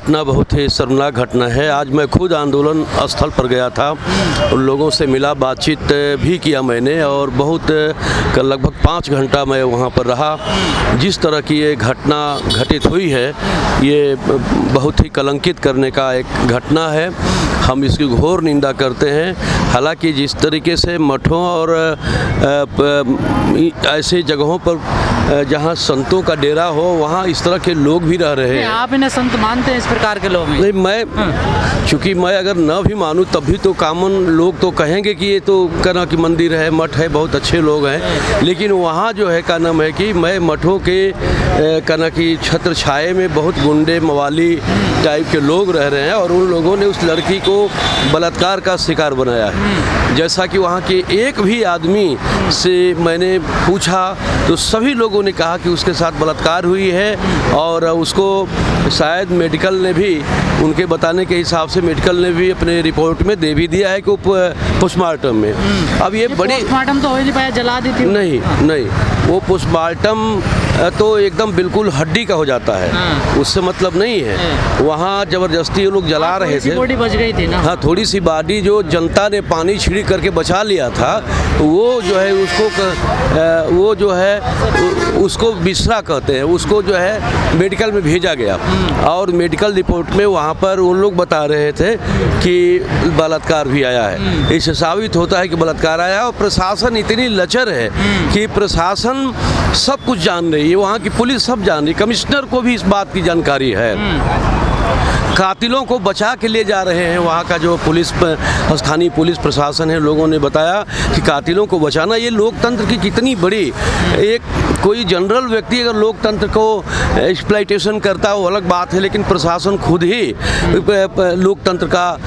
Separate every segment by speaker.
Speaker 1: घटना बहुत ही शर्मनाक घटना है। आज मैं खुद आंदोलन स्थल पर गया था, उन लोगों से मिला, बातचीत भी किया मैंने और बहुत लगभग 5 घंटा मैं वहाँ पर रहा। जिस तरह की ये घटना घटित हुई है ये बहुत ही कलंकित करने का एक घटना है। हम इसकी घोर निंदा करते हैं। हालांकि जिस तरीके से मठों और ऐसे जगहों पर जहां संतों का डेरा हो वहां इस तरह के लोग भी रह रहे हैं।
Speaker 2: आप इन्हें संत मानते हैं इस प्रकार के लोग?
Speaker 1: नहीं, मैं चूँकि मैं अगर न भी मानूं तब भी तो कॉमन लोग तो कहेंगे कि ये तो कहना कि मंदिर है, मठ है, बहुत अच्छे लोग हैं। लेकिन वहाँ जो है का नाम है कि मैं मठों के कहना कि छत्र छाए में बहुत गुंडे मवाली टाइप के लोग रह रहे हैं और उन लोगों ने उस लड़की को बलात्कार का शिकार बनाया है। जैसा कि वहाँ के एक भी आदमी से मैंने पूछा तो सभी लोगों ने कहा कि उसके साथ बलात्कार हुई है और उसको शायद मेडिकल ने भी, उनके बताने के हिसाब से मेडिकल ने भी अपने रिपोर्ट में दे भी दिया है कि पोस्टमार्टम में। अब ये बड़ी
Speaker 2: पोस्टमार्टम तो हो ही नहीं पाया, जला दी थी।
Speaker 1: नहीं, वो पोस्टमार्टम तो एकदम बिल्कुल हड्डी का हो जाता है, उससे मतलब नहीं है। वहाँ ज़बरदस्ती ये लोग जला रहे थे,
Speaker 2: बॉडी बच गई थी ना।
Speaker 1: हाँ, थोड़ी सी बॉडी जो जनता ने पानी छिड़क करके बचा लिया था वो जो है उसको बिसरा कहते हैं, उसको जो है मेडिकल में भेजा गया और मेडिकल रिपोर्ट में वहाँ पर उन लोग बता रहे थे कि बलात्कार भी आया है। इससे साबित होता है कि बलात्कार आया और प्रशासन इतनी लचर है कि प्रशासन सब कुछ जान रही है, वहाँ की पुलिस सब जान रही, कमिश्नर को भी इस बात की जानकारी है। कातिलों को बचा के ले जा रहे हैं वहाँ का जो पुलिस स्थानीय पुलिस प्रशासन है, लोगों ने बताया कि कातिलों को बचाना ये लोकतंत्र की कितनी बड़ी एक कोई जनरल व्यक्ति अगर लोकतंत्र को एक्सप्लॉइटेशन करता है वो अलग बात है, लेकिन प्रशासन खुद ही लोकतंत्र का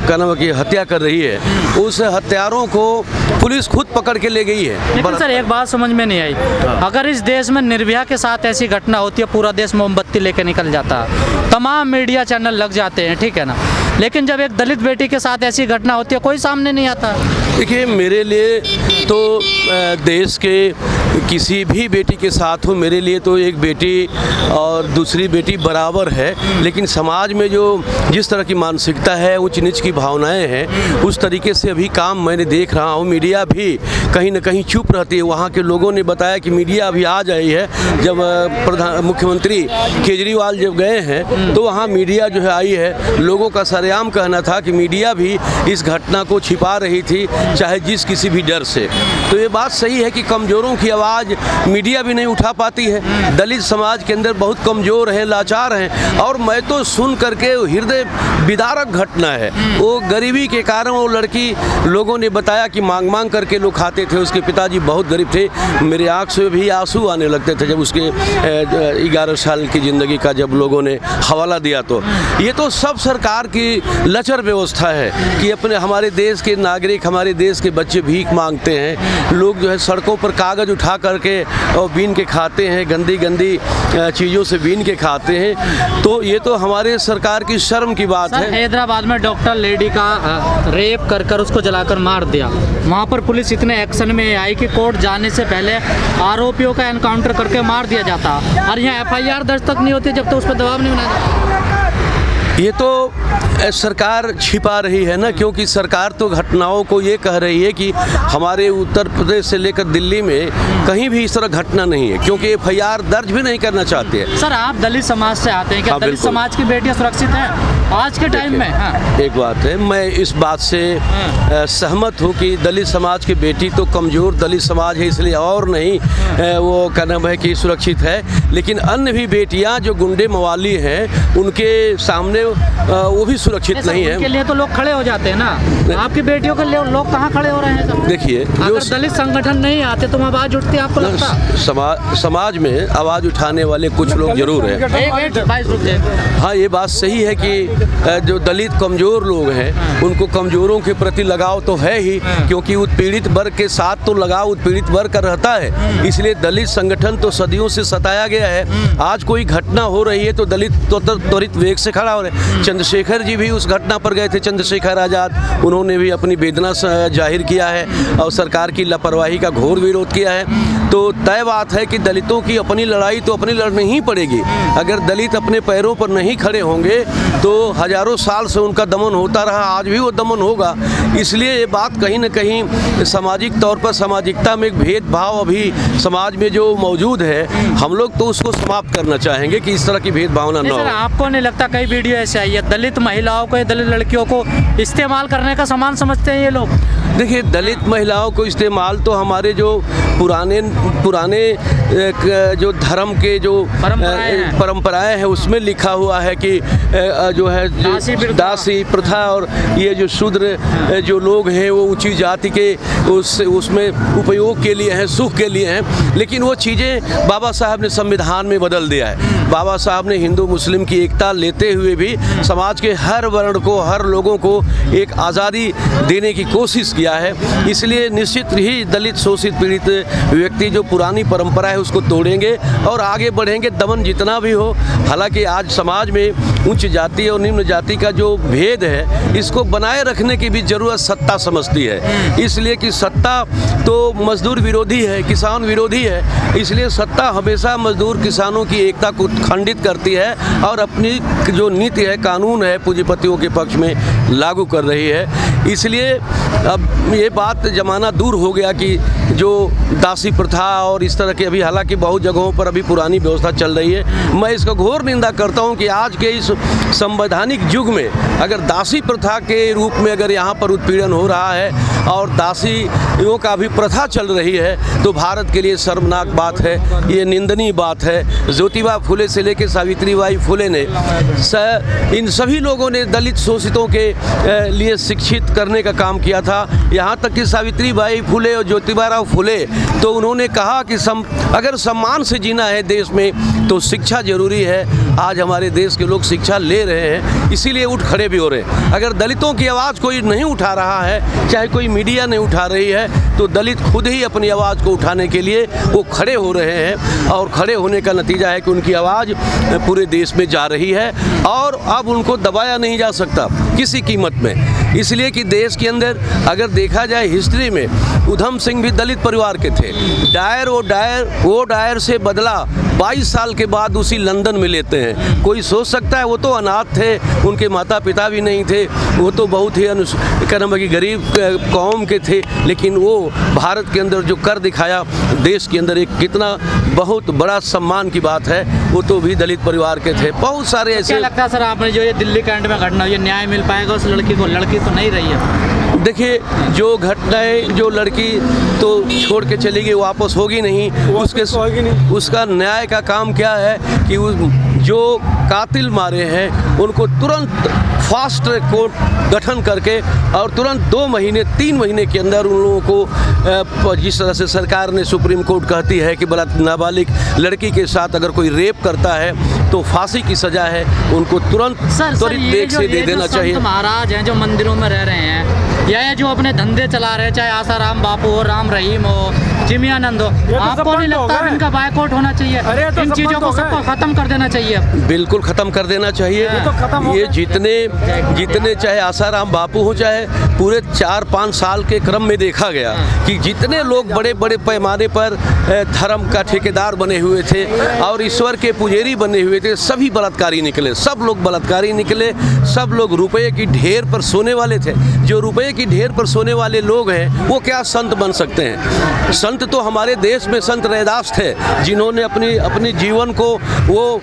Speaker 1: क्या नाम है कि हत्या कर रही है। उस हत्यारों को पुलिस खुद पकड़ के ले गई है।
Speaker 2: लेकिन सर एक बात समझ में नहीं आई, अगर इस देश में निर्भया के साथ ऐसी घटना होती है पूरा देश मोमबत्ती लेकर निकल जाता, तमाम मीडिया चैनल लग जाते हैं, ठीक है ना। लेकिन जब एक दलित बेटी के साथ ऐसी घटना होती है कोई सामने नहीं आता।
Speaker 1: देखिए, मेरे लिए तो देश के किसी भी बेटी के साथ हो, मेरे लिए तो एक बेटी और दूसरी बेटी बराबर है। लेकिन समाज में जो जिस तरह की मानसिकता है, ऊंच नीच की भावनाएं हैं, उस तरीके से अभी काम मैंने देख रहा हूँ। मीडिया भी कहीं ना कहीं चुप रहती है। वहाँ के लोगों ने बताया कि मीडिया अभी आ जाई है। जब मुख्यमंत्री केजरीवाल जब गए हैं तो वहाँ मीडिया जो है आई है। लोगों का सरेआम कहना था कि मीडिया भी इस घटना को छिपा रही थी, चाहे जिस किसी भी डर से। तो ये बात सही है कि कमज़ोरों की आवाज़ मीडिया भी नहीं उठा पाती है। दलित समाज के अंदर बहुत कमज़ोर हैं, लाचार हैं। और मैं तो सुन करके हृदय विदारक घटना है। वो गरीबी के कारण वो लड़की, लोगों ने बताया कि मांग मांग करके लोग खाते थे। उसके पिताजी बहुत गरीब थे। मेरे आँख से भी आंसू आने लगते थे जब उसके 11 साल की ज़िंदगी का जब लोगों ने हवाला दिया। तो ये तो सब सरकार की लचर व्यवस्था है कि अपने हमारे देश के नागरिक, हमारे देश के बच्चे भीख मांगते हैं। लोग जो है सड़कों पर कागज़ उठा करके और बीन के खाते हैं, गंदी गंदी चीज़ों से बीन के खाते हैं। तो ये तो हमारे सरकार की शर्म की बात है।
Speaker 2: हैदराबाद में डॉक्टर लेडी का रेप कर उसको जलाकर मार दिया। वहाँ पर पुलिस इतने एक्शन में आई कि कोर्ट जाने से पहले आरोपियों का एनकाउंटर करके मार दिया जाता और यहाँ FIR दर्ज तक नहीं होती जब तक उस पर दबाव नहीं बनाया जाता।
Speaker 1: ये तो सरकार छिपा रही है ना, क्योंकि सरकार तो घटनाओं को ये कह रही है कि हमारे उत्तर प्रदेश से लेकर दिल्ली में कहीं भी इस तरह घटना नहीं है, क्योंकि FIR दर्ज भी नहीं करना चाहते हैं।
Speaker 2: सर आप दलित समाज से आते हैं, क्या दलित समाज की बेटियां सुरक्षित हैं आज के टाइम में? हाँ।
Speaker 1: एक बात है, मैं इस बात से सहमत हूँ कि दलित समाज की बेटी तो कमज़ोर दलित समाज है, इसलिए और नहीं वो क्या नाम है कि सुरक्षित है। लेकिन अन्य भी बेटियाँ जो गुंडे मवाली हैं उनके सामने वो भी सुरक्षित नहीं है।
Speaker 2: उनके लिए तो लोग खड़े हो जाते हैं ना, आपकी बेटियों के लिए लोग कहाँ खड़े हो रहे हैं?
Speaker 1: देखिए,
Speaker 2: अगर दलित संगठन नहीं आते तो आवाज़ उठती, आपको लगता?
Speaker 1: समाज में आवाज़ उठाने वाले कुछ लोग जरूर हैं। हाँ, ये बात सही है कि जो दलित कमज़ोर लोग हैं उनको कमज़ोरों के प्रति लगाव तो है ही, क्योंकि उत्पीड़ित वर्ग के साथ तो लगाव उत्पीड़ित वर्ग का रहता है। इसलिए दलित संगठन तो सदियों से सताया गया है। आज कोई घटना हो रही है तो दलित तो त्वरित वेग से खड़ा हो रहे हैं। चंद्रशेखर जी भी उस घटना पर गए थे, चंद्रशेखर आज़ाद, उन्होंने भी अपनी वेदना जाहिर किया है और सरकार की लापरवाही का घोर विरोध किया है। तो तय बात है कि दलितों की अपनी लड़ाई तो अपनी लड़नी ही पड़ेगी। अगर दलित अपने पैरों पर नहीं खड़े होंगे तो हजारों साल से उनका दमन होता रहा, आज भी वो दमन होगा। इसलिए ये बात कहीं न कहीं सामाजिक तौर पर, सामाजिकता में एक भेदभाव अभी समाज में जो मौजूद है, हम लोग तो उसको समाप्त करना चाहेंगे कि इस तरह की भेदभावना न हो।
Speaker 2: आपको नहीं लगता कई वीडियो ऐसे आई है दलित महिलाओं को, दलित लड़कियों को इस्तेमाल करने का सामान समझते हैं ये लोग?
Speaker 1: देखिए, दलित महिलाओं को इस्तेमाल तो हमारे जो पुराने जो धर्म के जो परंपराएं हैं उसमें लिखा हुआ है कि जो है दासी प्रथा और ये जो शूद्र जो लोग हैं वो ऊंची जाति के उसमें उपयोग के लिए हैं, सुख के लिए हैं। लेकिन वो चीज़ें बाबा साहब ने संविधान में बदल दिया है। बाबा साहब ने हिंदू मुस्लिम की एकता लेते हुए भी समाज के हर वर्ण को, हर लोगों को एक आज़ादी देने की कोशिश किया है। इसलिए निश्चित ही दलित शोषित पीड़ित व्यक्ति जो पुरानी परंपरा है उसको तोड़ेंगे और आगे बढ़ेंगे, दमन जितना भी हो। हालांकि आज समाज में उच्च जाति और निम्न जाति का जो भेद है इसको बनाए रखने की भी ज़रूरत सत्ता समझती है। इसलिए कि सत्ता तो मजदूर विरोधी है, किसान विरोधी है। इसलिए सत्ता हमेशा मजदूर किसानों की एकता को खंडित करती है और अपनी जो नीति है, कानून है, पूंजीपतियों के पक्ष में लागू कर रही है। इसलिए अब ये बात ज़माना दूर हो गया कि जो दासी प्रथा और इस तरह की, अभी हालांकि बहुत जगहों पर अभी पुरानी व्यवस्था चल रही है। मैं इसका घोर निंदा करता हूं कि आज के इस संवैधानिक युग में अगर दासी प्रथा के रूप में अगर यहाँ पर उत्पीड़न हो रहा है और दासियों का भी प्रथा चल रही है तो भारत के लिए शर्मनाक बात है, ये निंदनीय बात है। ज्योतिबा फुले से लेकर सावित्रीबाई फुले ने इन सभी लोगों ने दलित शोषितों के लिए शिक्षित करने का काम किया था। यहाँ तक कि सावित्रीबाई फुले और ज्योतिबा फुले तो उन्होंने कहा कि अगर सम्मान से जीना है देश में तो शिक्षा जरूरी है। आज हमारे देश के लोग शिक्षा ले रहे हैं, इसीलिए उठ खड़े भी हो रहे हैं। अगर दलितों की आवाज़ कोई नहीं उठा रहा है, चाहे कोई मीडिया नहीं उठा रही है, तो दलित खुद ही अपनी आवाज़ को उठाने के लिए वो खड़े हो रहे हैं और खड़े होने का नतीजा है कि उनकी आवाज़ पूरे देश में जा रही है और अब उनको दबाया नहीं जा सकता किसी कीमत में। इसलिए कि देश के अंदर अगर देखा जाए हिस्ट्री में, उधम सिंह भी दलित परिवार के थे। वो डायर से बदला 22 साल के बाद उसी लंदन में लेते हैं। कोई सोच सकता है वो तो अनाथ थे, उनके माता पिता भी नहीं थे, वो तो बहुत ही की गरीब कौम के थे, लेकिन वो भारत के अंदर जो कर दिखाया, देश के अंदर एक कितना बहुत बड़ा सम्मान की बात है, वो तो भी दलित परिवार के थे। बहुत सारे ऐसे।
Speaker 2: क्या लगता है सर आपने जो ये दिल्ली कांड में घटना, ये न्याय मिल पाएगा उस लड़की को? लड़की तो नहीं रही है।
Speaker 1: देखिए, जो घटनाएं, जो लड़की तो छोड़ के चली गई, वापस होगी नहीं, उसका न्याय का काम क्या है कि जो कातिल मारे हैं उनको तुरंत फास्ट ट्रैक कोर्ट गठन करके और तुरंत 2 महीने 3 महीने के अंदर उन लोगों को, जिस तरह से सरकार ने, सुप्रीम कोर्ट कहती है कि नाबालिग लड़की के साथ अगर कोई रेप करता है तो फांसी की सजा है, उनको तुरंत त्वरित वेग से दे देना चाहिए।
Speaker 2: महाराज हैं जो मंदिरों में रह रहे हैं या जो अपने धंधे चला रहे हैं, चाहे आसाराम बापू हो, राम रहीम हो, जिमियानंद हो, आपको नहीं लगता इनका बायकॉट होना चाहिए? इन चीज़ों को सबको खत्म कर देना चाहिए।
Speaker 1: बिल्कुल खत्म कर देना चाहिए। ये जितने चाहे आसाराम बापू हो, चाहे पूरे 4-5 साल के क्रम में देखा गया कि जितने लोग बड़े बड़े पैमाने पर धर्म का ठेकेदार बने हुए थे और ईश्वर के पुजारी बने हुए थे, सभी बलात्कारी निकले। सब लोग बलात्कारी निकले। सब लोग रुपये की ढेर पर सोने वाले थे। जो रुपये की ढेर पर सोने वाले लोग हैं वो क्या संत बन सकते हैं? संत तो हमारे देश में संत रैदास थे, जिन्होंने अपनी जीवन को वो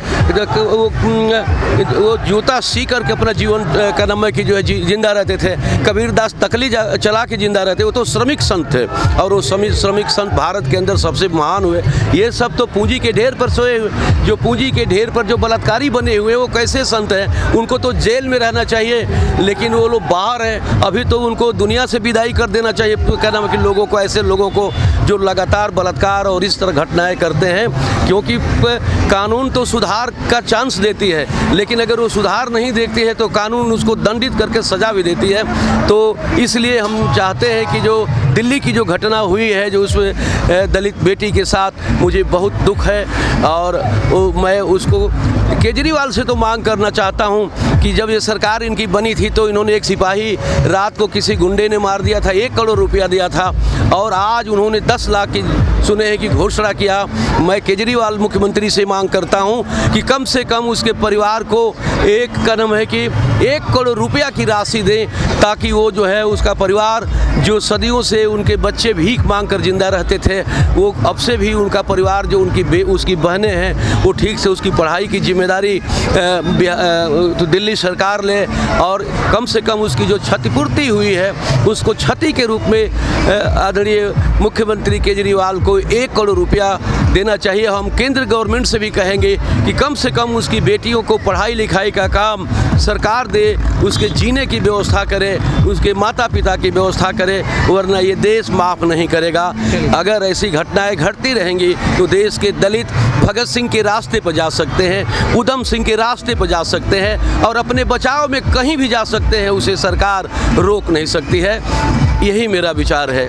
Speaker 1: जूता सी करके अपना जीवन का नाम है कि जो है जिंदा रहते थे। कबीरदास तकली चला के जिंदा रहते, वो तो श्रमिक संत थे और वो श्रमिक संत भारत के अंदर सबसे महान हुए। ये सब तो पूंजी के ढेर पर सोए हुए, जो पूंजी के ढेर पर जो बलात्कारी बने हुए वो कैसे संत हैं? उनको तो जेल में रहना चाहिए, लेकिन वो लोग बाहर हैं। अभी तो उनको दुनिया से विदाई कर देना चाहिए। क्या नाम है कि लोगों को, ऐसे लोगों को जो लगातार बलात्कार और इस तरह घटनाएं करते हैं, क्योंकि कानून तो सुधार का चांस देती है, लेकिन अगर वो सुधार नहीं देखती है तो कानून उसको दंडित करके सजा भी देती है। तो इसलिए हम चाहते हैं कि जो दिल्ली की जो घटना हुई है, जो उसमें दलित बेटी के साथ, मुझे बहुत दुख है। और मैं उसको केजरीवाल से तो मांग करना चाहता हूं कि जब ये सरकार इनकी बनी थी तो इन्होंने एक सिपाही रात को किसी गुंडे ने मार दिया था, 1 करोड़ रुपया दिया था, और आज उन्होंने 10 लाख की सुने हैं कि घोषणा किया। मैं केजरीवाल मुख्यमंत्री से मांग करता हूं कि कम से कम उसके परिवार को एक कदम है कि 1 करोड़ रुपया की राशि दें, ताकि वो जो है उसका परिवार, जो सदियों से उनके बच्चे भीख मांग कर जिंदा रहते थे, वो अब से भी उनका परिवार, जो उसकी बहनें हैं, वो ठीक से उसकी पढ़ाई की जिम्मेदारी तो दिल्ली सरकार ले, और कम से कम उसकी जो क्षतिपूर्ति हुई है उसको क्षति के रूप में आदरणीय मुख्यमंत्री केजरीवाल को 1 करोड़ रुपया देना चाहिए। हम केंद्र गवर्नमेंट से भी कहेंगे कि कम से कम उसकी बेटियों को पढ़ाई लिखाई का काम सरकार दे, उसके जीने की व्यवस्था करे, उसके माता पिता की व्यवस्था करे, वरना ये देश माफ़ नहीं करेगा। अगर ऐसी घटनाएं घटती रहेंगी तो देश के दलित भगत सिंह के रास्ते पर जा सकते हैं, उधम सिंह के रास्ते पर जा सकते हैं, और अपने बचाव में कहीं भी जा सकते हैं, उसे सरकार रोक नहीं सकती है। यही मेरा विचार है।